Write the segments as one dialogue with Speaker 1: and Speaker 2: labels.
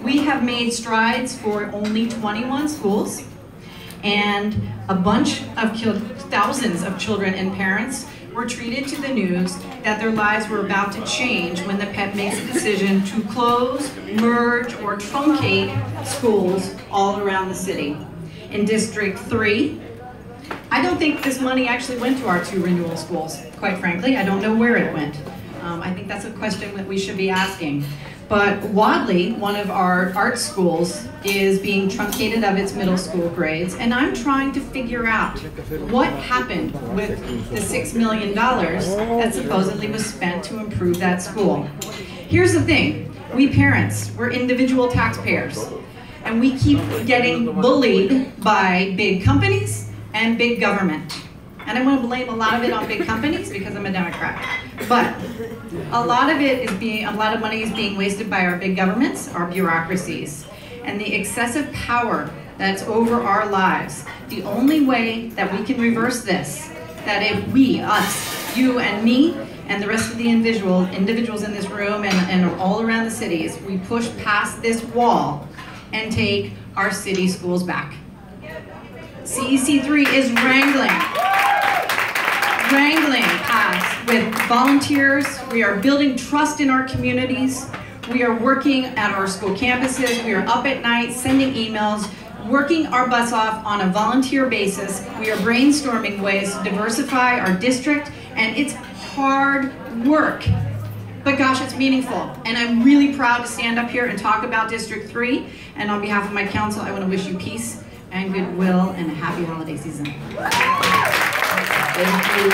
Speaker 1: We have made strides for only 21 schools, and a bunch of thousands of children and parents were treated to the news that their lives were about to change when the PEP makes a decision to close, merge, or truncate schools all around the city. In District 3, I don't think this money actually went to our 2 renewal schools, quite frankly. I don't know where it went. I think that's a question that we should be asking. But Wadley, one of our art schools, is being truncated of its middle school grades, and I'm trying to figure out what happened with the $6 million that supposedly was spent to improve that school. Here's the thing, we parents, we're individual taxpayers, and we keep getting bullied by big companies and big government. And I want to blame a lot of it on big companies because I'm a Democrat. But a lot of money is being wasted by our big governments, our bureaucracies, and the excessive power that's over our lives. The only way that we can reverse this, that if we, us, you and me, and the rest of the individuals in this room and all around the cities, we push past this wall and take our city schools back. CEC3 is wrangling past with volunteers. We are building trust in our communities. We are working at our school campuses. We are up at night sending emails, working our butts off on a volunteer basis. We are brainstorming ways to diversify our district, and it's hard work. But gosh, it's meaningful. And I'm really proud to stand up here and talk about District 3. And on behalf of my council, I want to wish you peace and goodwill and a happy holiday season.
Speaker 2: Thank you,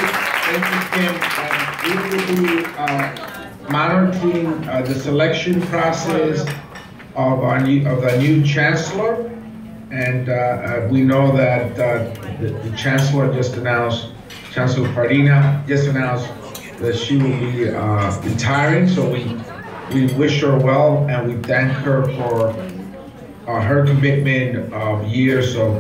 Speaker 2: Kim. We will be monitoring the selection process of the new chancellor, and we know that the chancellor just announced, Chancellor Pardina just announced that she will be retiring. So we wish her well, and we thank her for her commitment of years of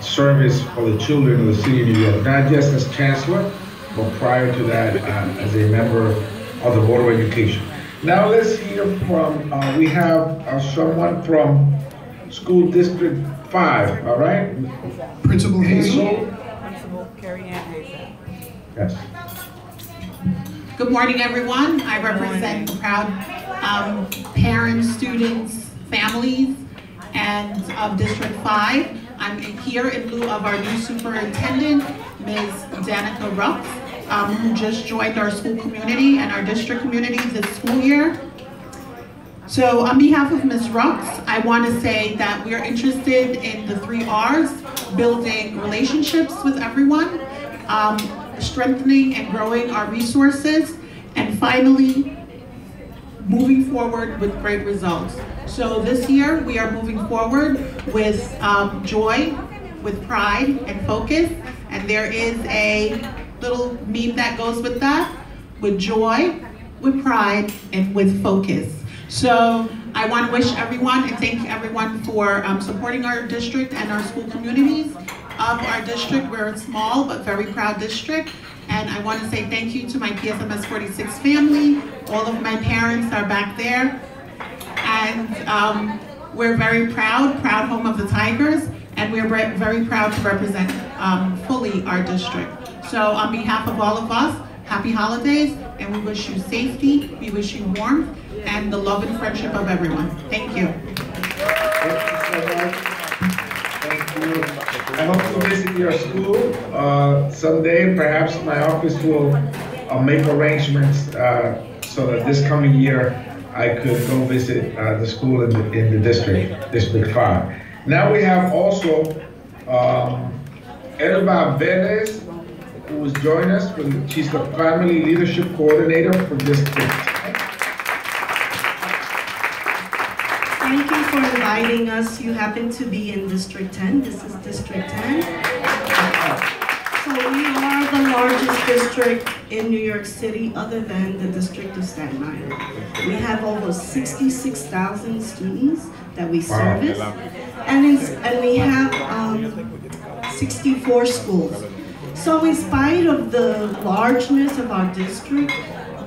Speaker 2: service for the children of the city of New York, not just as chancellor, but prior to that as a member of the Board of Education. Now let's hear from, we have someone from School District 5, all right?
Speaker 3: Principal
Speaker 2: Hazel.
Speaker 3: Principal Carrie Ann Hazel.
Speaker 2: Yes.
Speaker 3: Good morning, everyone. I represent proud parents, students, families, and of District 5. I'm here in lieu of our new superintendent, Ms. Danica Ruff, who just joined our school community and our district community this school year. So on behalf of Ms. Ruff, I want to say that we are interested in the 3 R's, building relationships with everyone, strengthening and growing our resources, and finally, moving forward with great results. So this year, we are moving forward with joy, with pride and focus, and there is a little meme that goes with that, with joy, with pride, and with focus. So I want to wish everyone and thank everyone for supporting our district and our school communities of our district. We're a small but very proud district. And I want to say thank you to my PSMS 46 family. All of my parents are back there. And we're very proud home of the Tigers. And we're very proud to represent fully our district. So on behalf of all of us, happy holidays, and we wish you safety, we wish you warmth, and the love and friendship of everyone. Thank you.
Speaker 2: Thank you so much. Thank you. I hope to visit your school someday. Perhaps my office will make arrangements so that this coming year I could go visit the school in the District 5. Now we have also Elba Velez, who was joining us. She's the Family Leadership Coordinator for District 10.
Speaker 4: Thank you for inviting us. You happen to be in District 10. This is District 10. So we are the largest district in New York City other than the District of Staten Island. We have over 66,000 students that we service. And we have 64 schools. So in spite of the largeness of our district,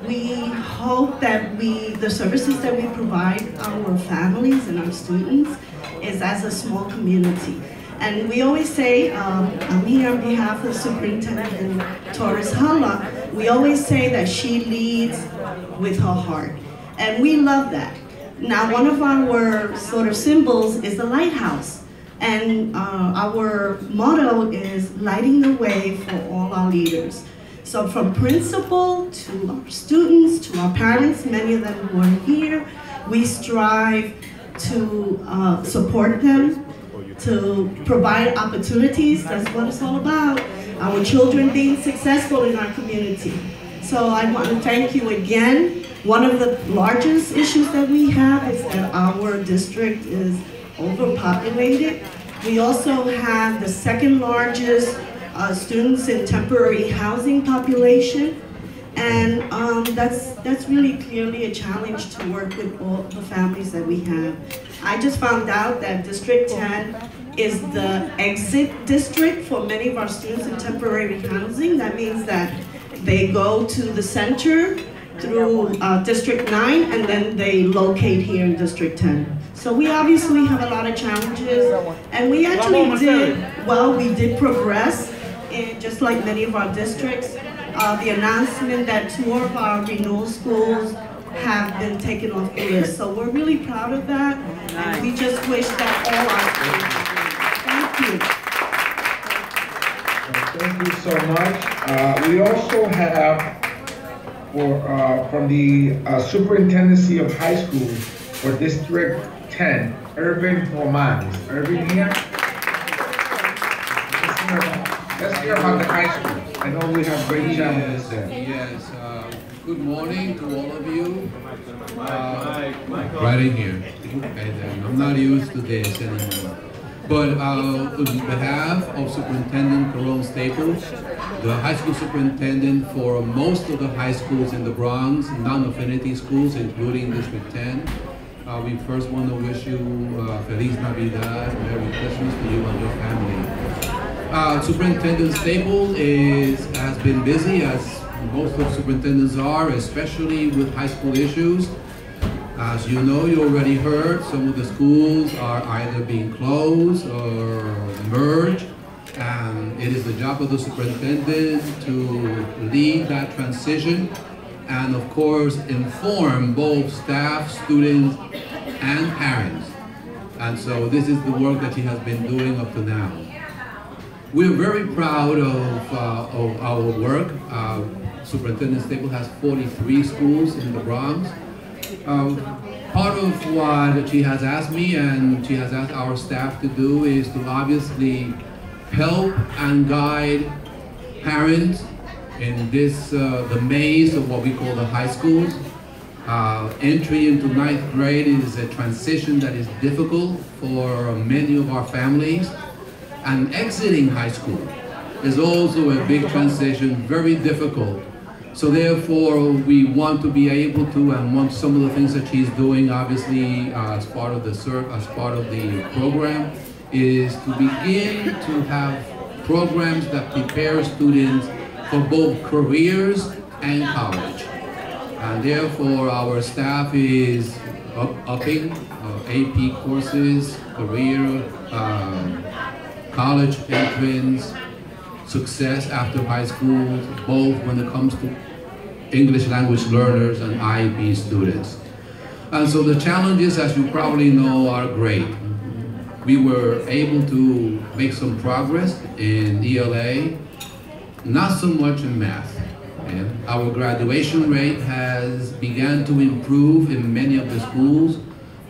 Speaker 4: We hope that the services that we provide our families and our students is as a small community. And we always say, I'm here on behalf of Superintendent Torres Hala, we always say that she leads with her heart. And we love that. Now, one of our sort of symbols is the lighthouse. And our motto is lighting the way for all our leaders. So from principal to our students, to our parents, many of them who are here, we strive to support them, to provide opportunities. That's what it's all about. Our children being successful in our community. So I want to thank you again. One of the largest issues that we have is that our district is overpopulated. We also have the second largest students in temporary housing population. And that's really clearly a challenge to work with all the families that we have. I just found out that District 10 is the exit district for many of our students in temporary housing. That means that they go to the center through District 9 and then they locate here in District 10. So we obviously have a lot of challenges, and we actually we did progress in just like many of our districts. The announcement that 2 of our renewal schools have been taken off the list. So we're really proud of that, and we just wish that all our students.
Speaker 2: Thank you so much. We also have from the Superintendency of High Schools for District 10, Irvin Roman. Is Irvin here? Let's hear about the high school. I know we have great challenges there.
Speaker 5: Yes. Good morning to all of you. Right in here. Okay, then. I'm not used to this anymore. But on behalf of Superintendent Caron Staples, the high school superintendent for most of the high schools in the Bronx, non-affinity schools, including District 10, we first want to wish you Feliz Navidad, Merry Christmas to you and your family. Superintendent Staples has been busy, as most of superintendents are, especially with high school issues. As you know, you already heard, some of the schools are either being closed or merged, and it is the job of the superintendent to lead that transition and, of course, inform both staff, students, and parents. And so this is the work that he has been doing up to now. We're very proud of our work. Superintendent Staples has 43 schools in the Bronx. Part of what she has asked me and she has asked our staff to do is to obviously help and guide parents in this, the maze of what we call the high schools. Entry into 9th grade is a transition that is difficult for many of our families. And exiting high school is also a big transition, very difficult. So therefore, we want to be able to, and want some of the things that she's doing, obviously, as part of the program, is to begin to have programs that prepare students for both careers and college. And therefore, our staff is upping AP courses, career, college entrance, success after high school, both when it comes to English language learners and IEP students. And so the challenges, as you probably know, are great. We were able to make some progress in ELA, not so much in math. And our graduation rate has begun to improve in many of the schools,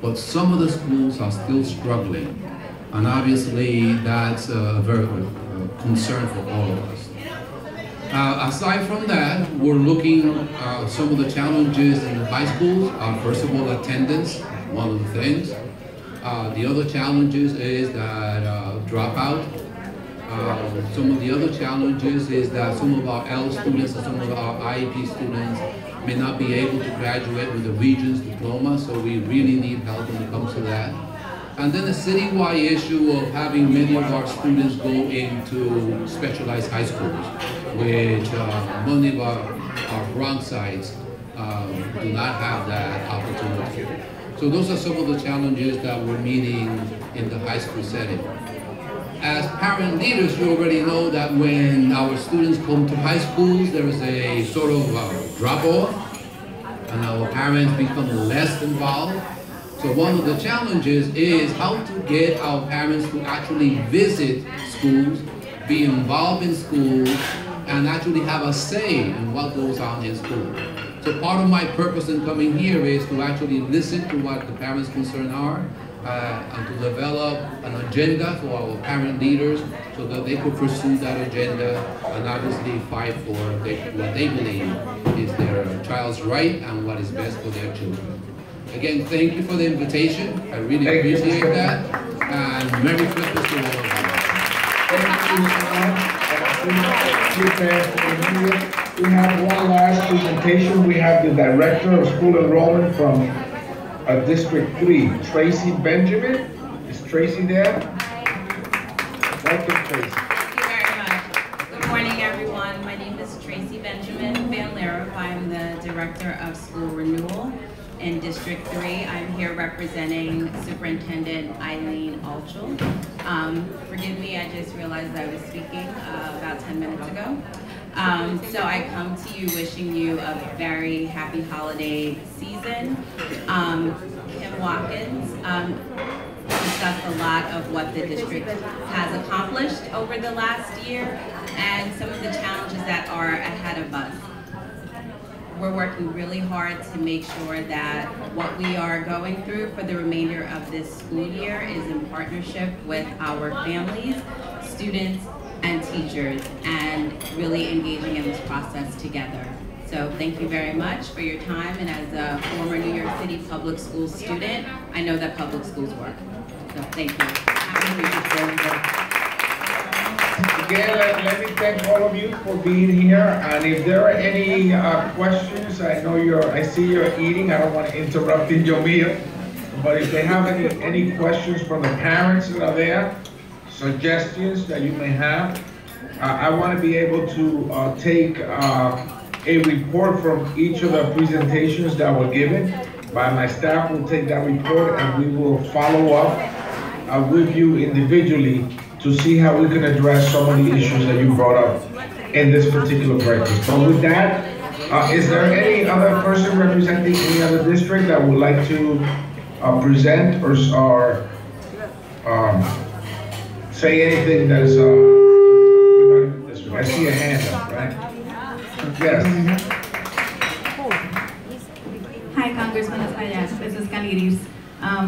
Speaker 5: but some of the schools are still struggling. And obviously, that's a very concern for all of us. Aside from that, we're looking at some of the challenges in the high schools. First of all, attendance, one of the things. The other challenges is that dropout. Some of the other challenges is that some of our L students and some of our IEP students may not be able to graduate with a Regents diploma, so we really need help when it comes to that. And then the citywide issue of having many of our students go into specialized high schools, which many of our Bronx sites do not have that opportunity. So those are some of the challenges that we're meeting in the high school setting. As parent leaders, you already know that when our students come to high schools, there is a sort of drop-off, and our parents become less involved. So one of the challenges is how to get our parents to actually visit schools, be involved in school, and actually have a say in what goes on in school. So part of my purpose in coming here is to actually listen to what the parents' concerns are, and to develop an agenda for our parent leaders so that they could pursue that agenda and obviously fight for what they believe is their child's right and what is best for their children. Again, thank you for the invitation. I really appreciate that. And Merry Christmas to all of you.
Speaker 2: Thank you. We have one last presentation. We have the Director of School Enrollment from District 3, Tracy Benjamin. Is Tracy there? Welcome, Tracy.
Speaker 6: Thank you very much. Good morning, everyone. My name is Tracy Benjamin Van Lerup. I am the Director of School Renewal in District 3. I'm here representing Superintendent Eileen Altschul. Forgive me, I just realized I was speaking about 10 minutes ago. So I come to you wishing you a very happy holiday season. Kim Watkins discussed a lot of what the district has accomplished over the last year and some of the challenges that are ahead of us. We're working really hard to make sure that what we are going through for the remainder of this school year is in partnership with our families, students, and teachers, and really engaging in this process together. So thank you very much for your time, and as a former New York City public school student, I know that public schools work. So thank you.
Speaker 2: Again, let me thank all of you for being here, and if there are any questions, I see you're eating, I don't want to interrupt in your meal, but if they have any questions from the parents that are there, suggestions that you may have, I want to be able to take a report from each of the presentations that were given. By my staff will take that report and we will follow up with you individually to see how we can address some of the issues that you brought up in this particular breakfast. But with that, is there any other person representing any other district that would like to present or say anything that is regarding the district? I see a hand up, right? Yes.
Speaker 7: Hi, Congressman Espaillat. This is Caliris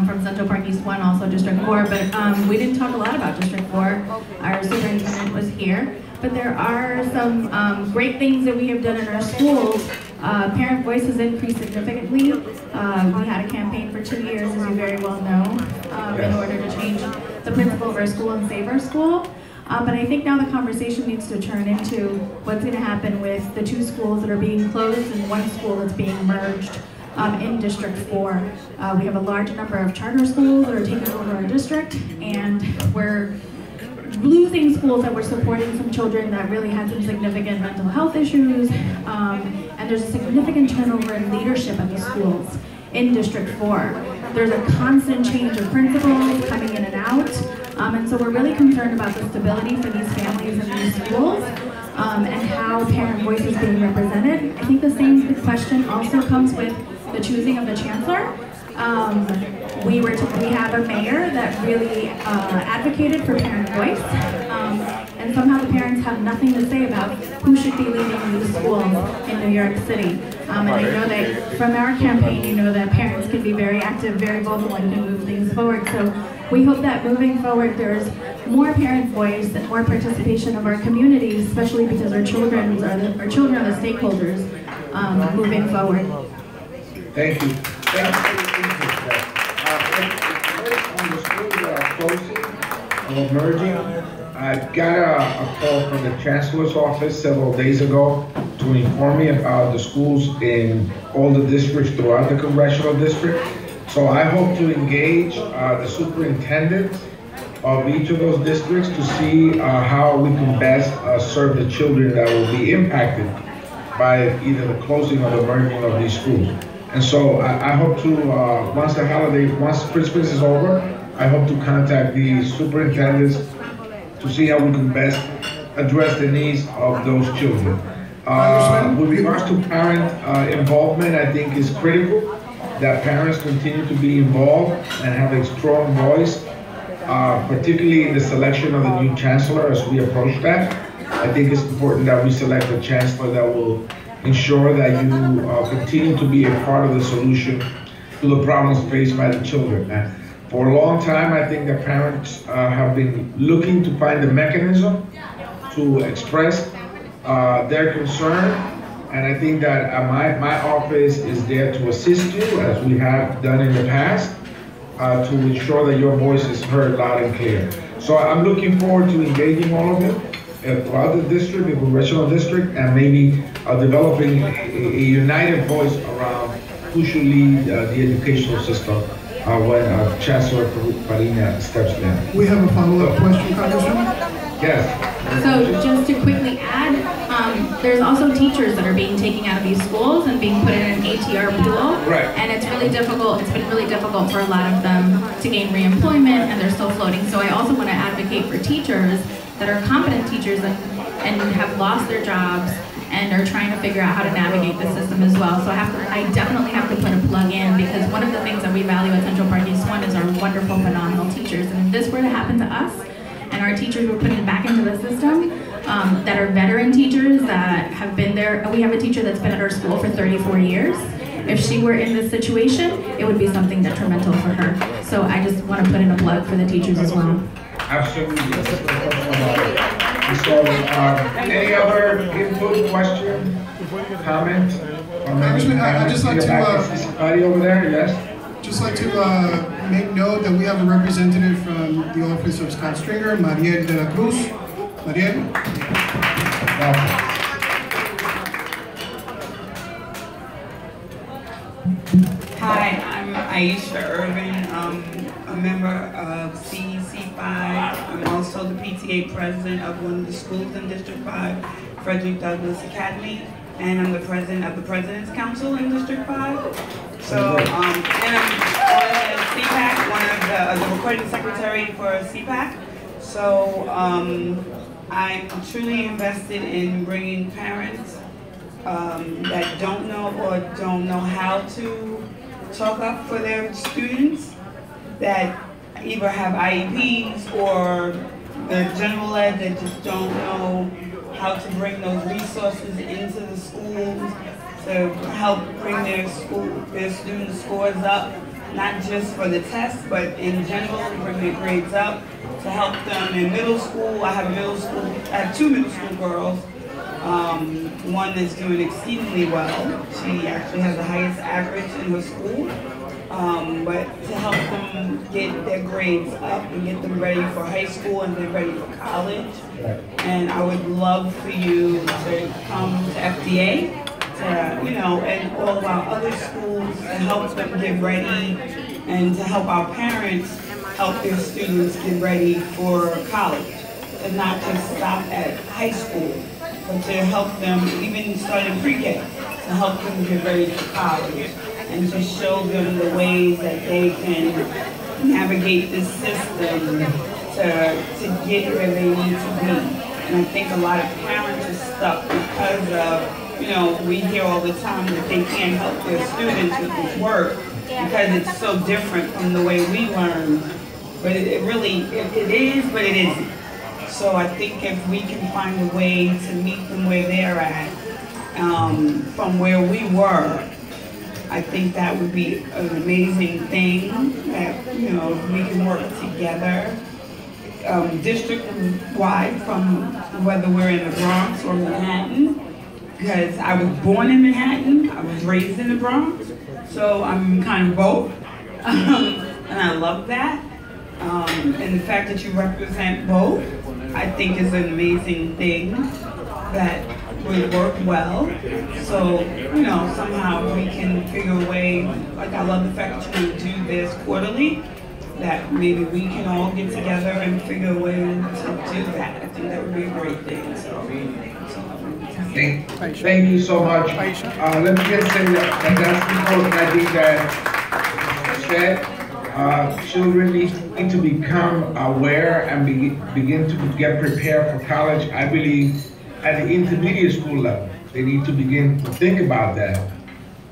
Speaker 7: from Central Park East 1, also District 4. But we didn't talk a lot about District 4. Our superintendent was here. But there are some great things that we have done in our schools. Parent voice has increased significantly. We had a campaign for 2 years, as you very well know, in order to change the principle of our school and save our school. But I think now the conversation needs to turn into what's going to happen with the 2 schools that are being closed and 1 school that's being merged in District 4. We have a large number of charter schools that are taking over our district, and we're losing schools that were supporting some children that really had some significant mental health issues, and there's a significant turnover in leadership at the schools in District 4. There's a constant change of principals coming in and out, and so we're really concerned about the stability for these families and these schools, and how parent voice is being represented. I think the same question also comes with the choosing of the chancellor. We have a mayor that really advocated for parent voice, and somehow the parents have nothing to say about who should be leading these schools in New York City. And I know that from our campaign, you know that parents can be very active, very vocal, and can move things forward. So we hope that moving forward, there's more parent voice and more participation of our communities, especially because our children are the stakeholders moving forward.
Speaker 2: Thank you. On the schools that are closing or merging, I got a call from the Chancellor's office several days ago to inform me about the schools in all the districts throughout the congressional district. So I hope to engage the superintendent of each of those districts to see how we can best serve the children that will be impacted by either the closing or the merging of these schools. And so I hope to, once Christmas is over, I hope to contact the superintendents to see how we can best address the needs of those children. With regards to parent involvement, I think is critical that parents continue to be involved and have a strong voice, particularly in the selection of the new chancellor as we approach that. I think it's important that we select a chancellor that will ensure that you continue to be a part of the solution to the problems faced by the children. And for a long time, I think that parents have been looking to find a mechanism to express their concern, and I think that my office is there to assist you, as we have done in the past, to ensure that your voice is heard loud and clear. So I'm looking forward to engaging all of you throughout the district, the congressional district, and maybe developing a united voice around who should lead the educational system when Chancellor Farina steps down.
Speaker 8: We have a follow-up question, Congressman?
Speaker 2: Yes.
Speaker 7: So just to quickly add, there's also teachers that are being taken out of these schools and being put in an ATR pool.
Speaker 2: Right.
Speaker 7: And it's really difficult, it's been really difficult for a lot of them to gain reemployment, and they're still floating. So I also want to advocate for teachers that are competent teachers and have lost their jobs and are trying to figure out how to navigate the system as well. So I definitely have to put a plug in, because one of the things that we value at Central Park East 1 is our wonderful, phenomenal teachers. And if this were to happen to us, and our teachers were put back into the system, that are veteran teachers that have been there. We have a teacher that's been at our school for 34 years. If she were in this situation, it would be something detrimental for her. So I just want to put in a plug for the teachers as well.
Speaker 2: Absolutely. So, any other input, question, comment?
Speaker 8: Congressman, I'd just like to
Speaker 2: somebody over there, yes?
Speaker 8: Just like to make note that we have a representative from the office of Scott Stringer, Mariel de la Cruz. Mariel.
Speaker 9: Hi, I'm Aisha Irvin. A member of CEC5. I'm also the PTA president of one of the schools in District 5, Frederick Douglass Academy, and I'm the president of the President's Council in District 5. So, and I'm on the CPAC, one of the recording secretary for CPAC. So, I'm truly invested in bringing parents that don't know or don't know how to talk up for their students, that either have IEPs or they're general ed that just don't know how to bring those resources into the schools to help bring their students' scores up, not just for the test, but in general, bring their grades up, to help them in middle school. I have two middle school girls. One that's doing exceedingly well. She actually has the highest average in her school. But to help them get their grades up and get them ready for high school and then ready for college. And I would love for you to come to FDA, and all of our other schools to help them get ready, and to help our parents help their students get ready for college. And not just stop at high school, but to help them, even starting pre-K, to help them get ready for college, and to show them the ways that they can navigate this system to get where they need to be. And I think a lot of parents are stuck because of, we hear all the time that they can't help their students with this work because it's so different from the way we learn. But it is, but it isn't. So I think if we can find a way to meet them where they're at, from where we were, I think that would be an amazing thing, that, if we can work together, district-wide, from whether we're in the Bronx or Manhattan, because I was born in Manhattan, I was raised in the Bronx, so I'm kind of both, and I love that. And the fact that you represent both, I think is an amazing thing that would work well. So, somehow we can figure a way, like I love the fact that you do this quarterly, that maybe we can all get together and figure a way to do that. I think that would be a great thing. So
Speaker 2: Thank you so much. Let me just say that that's important. I think that children need to become aware and begin to get prepared for college. I believe at the intermediate school level, they need to begin to think about that.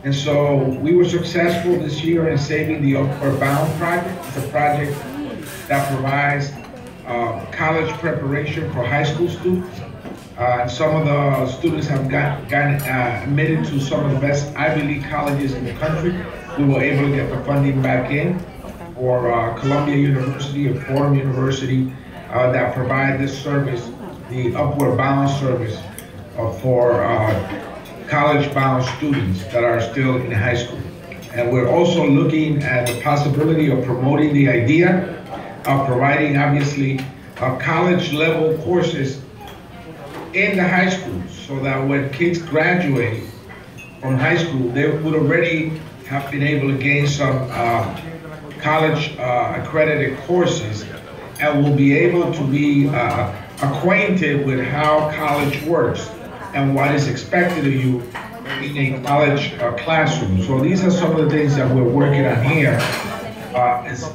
Speaker 2: And so we were successful this year in saving the Upward Bound project. It's a project that provides college preparation for high school students. Some of the students have gotten admitted to some of the best Ivy League colleges in the country. We were able to get the funding back in for Columbia University and Fordham University that provide this service, the Upward Bound service for college-bound students that are still in high school. And we're also looking at the possibility of promoting the idea of providing, obviously, college-level courses in the high school, so that when kids graduate from high school, they would already have been able to gain some college accredited courses and will be able to be acquainted with how college works and what is expected of you in a college classroom. So these are some of the things that we're working on here.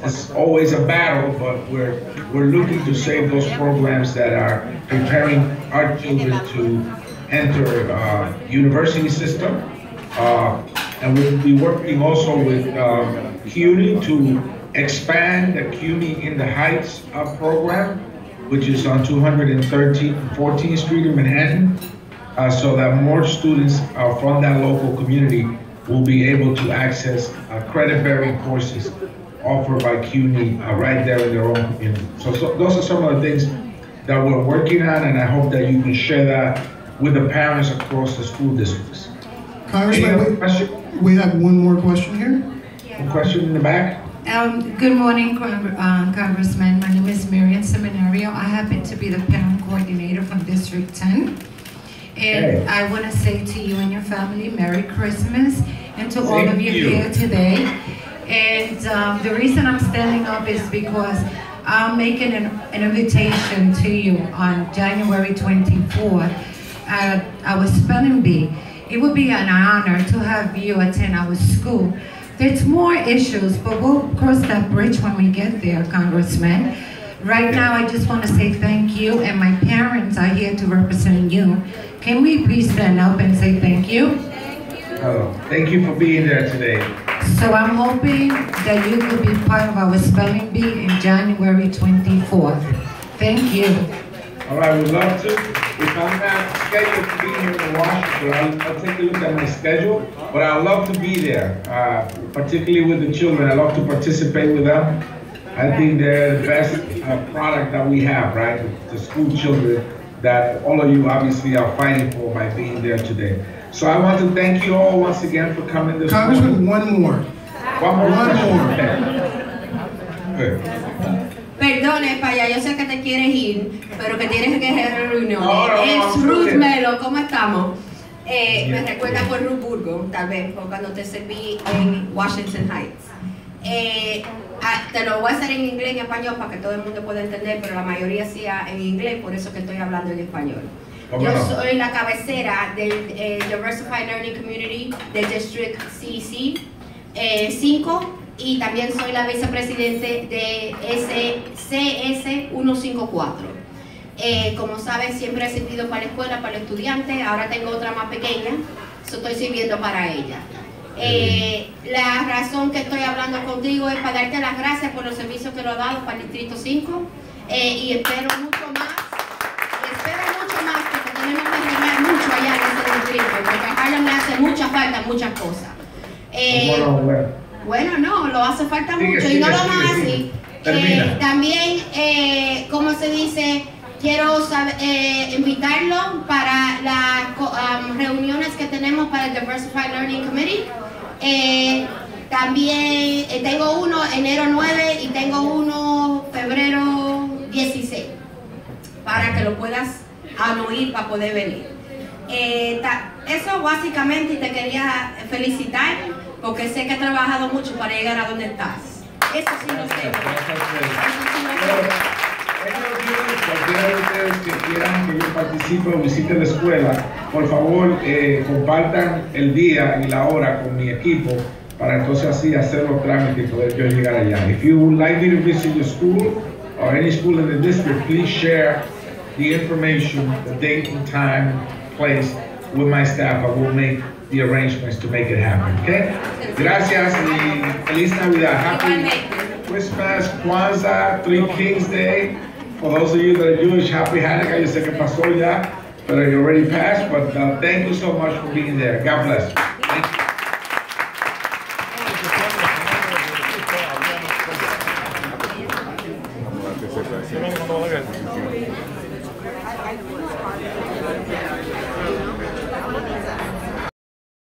Speaker 2: It's always a battle, but we're looking to save those programs that are preparing our children to enter university system. And we'll be working also with CUNY to expand the CUNY in the Heights program, which is on 214th Street in Manhattan, so that more students from that local community will be able to access credit-bearing courses offered by CUNY right there in their own community. So those are some of the things that we're working on, and I hope that you can share that with the parents across the school districts.
Speaker 8: Congressman, we have one more question here.
Speaker 2: A question in the back?
Speaker 10: Good morning, Congressman. My name is Marian Seminario. I happen to be the parent coordinator from District 10. And I want to say to you and your family, Merry Christmas, and to all of you here today. And the reason I'm standing up is because I'm making an invitation to you on January 24th at our spelling bee. It would be an honor to have you attend our school. There's more issues, but we'll cross that bridge when we get there, Congressman. Right now, I just want to say thank you, and my parents are here to represent you. Can we please stand up and say thank you?
Speaker 2: Thank you for being there today.
Speaker 10: So I'm hoping that you will be part of our spelling bee in January 24th. Thank you.
Speaker 2: All right, we'd love to. If I'm not scheduled to be here in Washington, I'll take a look at my schedule, but I'd love to be there, particularly with the children. I love to participate with them. I think they're the best product that we have, right? The school children that all of you obviously are fighting for by being there today. So I want to thank you all once again for coming this morning.
Speaker 8: Congressman, one more.
Speaker 2: Good.
Speaker 11: Perdón, Espaillat, yo sé que te quieres ir, pero que tienes que hacer reunión. Es Ruth Melo, ¿cómo estamos? Me recuerda por Ruth Burgo, tal vez, por cuando te serví en Washington Heights. Te lo voy a hacer en inglés y en español para que todo el mundo pueda entender, pero la mayoría sea en inglés, por eso que estoy hablando en español. Yo soy la cabecera del Diversified Learning Community del District CEC 5 y también soy la vicepresidente de CS 154. Como saben, siempre he servido para la escuela, para los estudiantes, ahora tengo otra más pequeña, estoy sirviendo para ella. La razón que estoy hablando contigo es para darte las gracias por los servicios que lo has dado para el Distrito 5 y espero mucho más porque tenemos que arreglar mucho allá en ese distrito, porque a Harlem le hace mucha falta muchas cosas. Bueno, no, lo hace falta mucho y no lo más así. También, como se dice, quiero invitarlo para las reuniones que tenemos para el Diversified Learning Committee. También tengo uno enero 9 y tengo uno febrero 16 para que lo puedas oír para poder venir. Eso básicamente, y te quería felicitar porque sé que has trabajado mucho para llegar a donde estás. Eso sí lo sé.
Speaker 2: Cualquiera de ustedes que quieran que yo participe o visite la escuela, por favor compartan el día y la hora con mi equipo para entonces así hacer los trámites y poder yo llegar allá. If you would like me to visit your school or any school in the district, please share the information, the date and time, place with my staff. I will make the arrangements to make it happen. Okay? Gracias y feliz Navidad. Happy Christmas, Kwanzaa, Three Kings Day. For those of you that are Jewish, Happy Hanukkah. Yo sé que pasó ya, but it already passed. But thank you so much for being there. God bless.